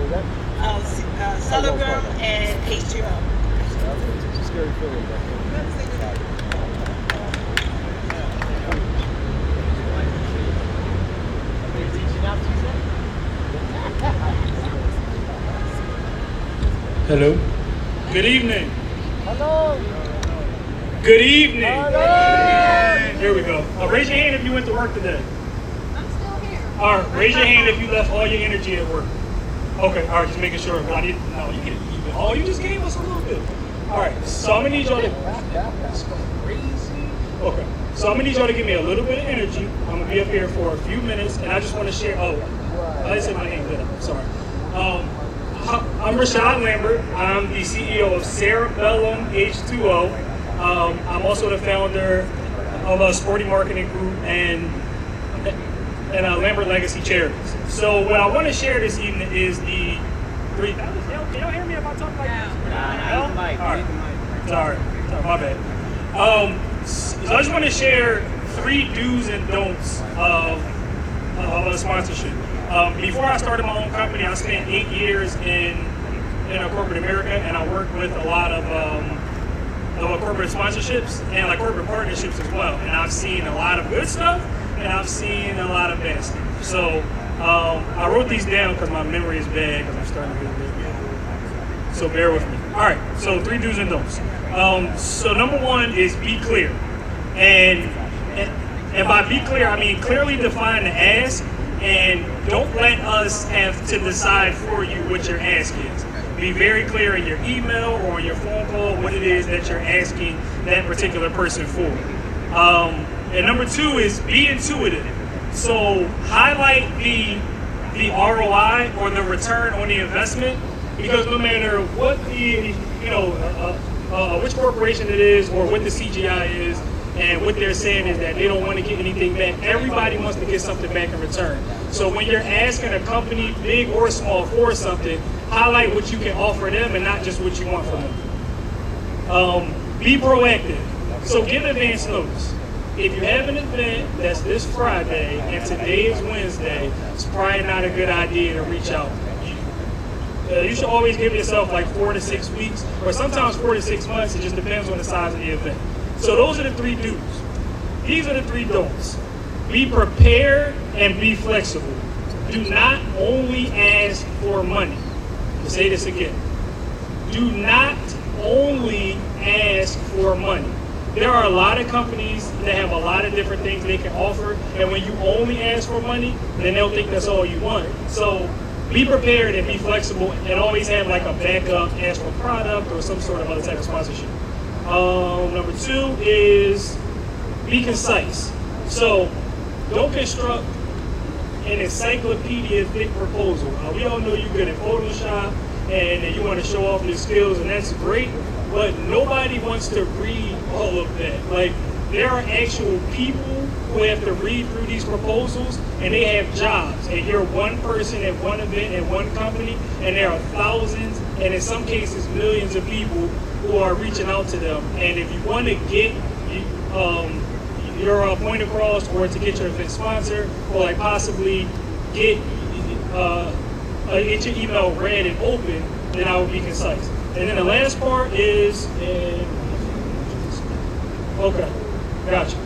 Cerebellum and H2O. It's a scary feeling. Hello. Good evening. Hello. Good evening. Hello. Here we go. Raise your hand if you went to work today. I'm still here. All right. Raise your hand if you left all your energy at work. Okay. All right. Just making sure. No, you can even. Oh, you just gave us a little bit. All right. So I'm gonna need y'all to. That's crazy. Okay. So I'm gonna need y'all to give me a little bit of energy. I'm gonna be up here for a few minutes, and I just want to share. Oh, I didn't say my name. Did I? Sorry. I'm Rashaad Lambert. I'm the CEO of Cerebellum H2O. I'm also the founder of a sporting marketing group and Lambert Legacy Charities. So what I want to share this evening is the three. Can y'all hear me if I talk like this? No? All right. Sorry, my bad. So I just want to share 3 do's and don'ts of a sponsorship. Before I started my own company, I spent 8 years in corporate America, and I worked with a lot of corporate sponsorships and like corporate partnerships as well. And I've seen a lot of good stuff, and I've seen a lot of bad stuff. So I wrote these down because my memory is bad because I'm starting to get a little bit. So bear with me. All right. So 3 do's and don'ts. So number 1 is be clear, and by be clear, I mean clearly define the ask. And don't let us have to decide for you what your ask is. Be very clear in your email or in your phone call what it is that you're asking that particular person for. And number 2 is be intuitive. So highlight the ROI or the return on the investment, because no matter what which corporation it is or what the CGI is, and what they're saying is that they don't want to get anything back. Everybody wants to get something back in return. So when you're asking a company, big or small, for something, highlight what you can offer them and not just what you want from them. Be proactive. So give advance notice. If you have an event that's this Friday and today is Wednesday, it's probably not a good idea to reach out. You should always give yourself like 4 to 6 weeks, or sometimes 4 to 6 months. It just depends on the size of the event. So those are the 3 do's. These are the 3 don'ts. Be prepared and be flexible. Do not only ask for money. I'll say this again. Do not only ask for money. There are a lot of companies that have a lot of different things they can offer, and when you only ask for money, then they'll think that's all you want. So be prepared and be flexible, and always have like a backup, ask for product or some sort of other type of sponsorship. Number 2 is be concise. So don't construct an encyclopedia thick proposal. We all know you're good at Photoshop and you want to show off your skills, and that's great, but nobody wants to read all of that. Like, there are actual people who have to read through these proposals, and they have jobs, and you're one person at one event at one company, and there are thousands and in some cases millions of people who are reaching out to them. And if you want to get your point across, or to get your event sponsored, or like possibly get your email read and open, then I would be concise. And then the last part is, okay, gotcha.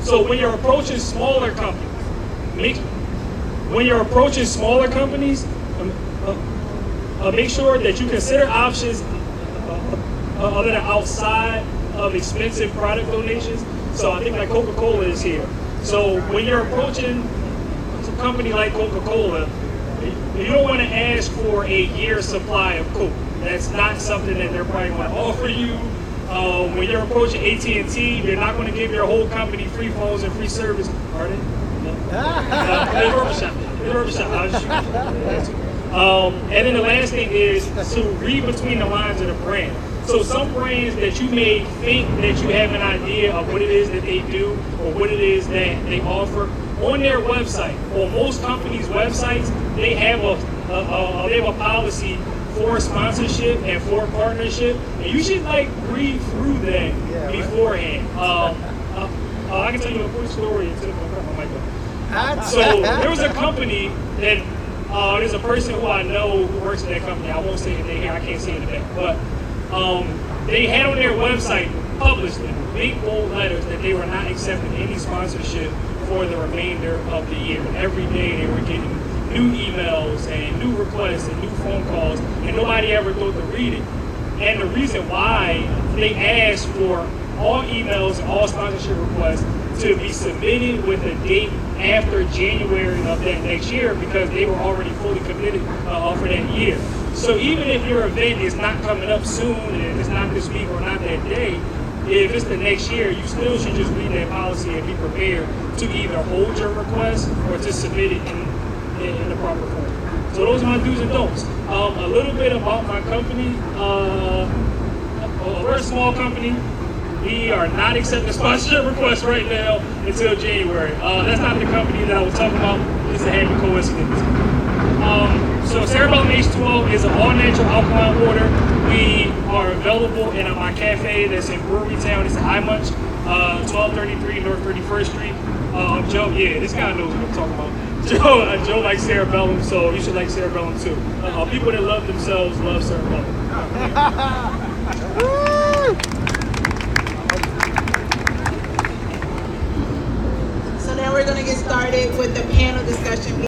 So when you're approaching smaller companies, make sure that you consider options other than outside of expensive product donations. So I think like Coca-Cola is here. So when you're approaching a company like Coca-Cola, you don't want to ask for a year's supply of Coke. That's not something that they're probably going to offer you. When you're approaching AT&T, they're not going to give your whole company free phones and free service. Are they? No. They're barbershop. I was just and then the last thing is to read between the lines of the brand. So some brands that you may think that you have an idea of what it is that they do or what it is that they offer, on their website, or most companies' websites, they have a policy for sponsorship and for partnership, and you should like read through that beforehand. I can tell you a quick story. So there was a company that There's a person who I know who works at that company. I won't say the name here. I can't say it in the back. But they had on their website published in big bold letters that they were not accepting any sponsorship for the remainder of the year. Every day they were getting new emails and new requests and new phone calls, and nobody ever thought to read it. And the reason why they asked for all emails and all sponsorship requests to be submitted with a date after January of that next year, because they were already fully committed for that year. So even if your event is not coming up soon, and it's not this week or not that day, if it's the next year, you still should just read that policy and be prepared to either hold your request or to submit it in the proper form. So those are my do's and don'ts. A little bit about my company. We're a small company. We are not accepting sponsorship requests right now until January. That's not the company that I was talking about. It's a happy coincidence. So Cerebellum H2O is an all-natural alkaline water. We are available in my cafe that's in Brewery Town. It's in High Munch, 1233 North 31st Street. Joe, yeah, this guy knows what I'm talking about. Joe likes Cerebellum, so you should like Cerebellum too. People that love themselves love Cerebellum.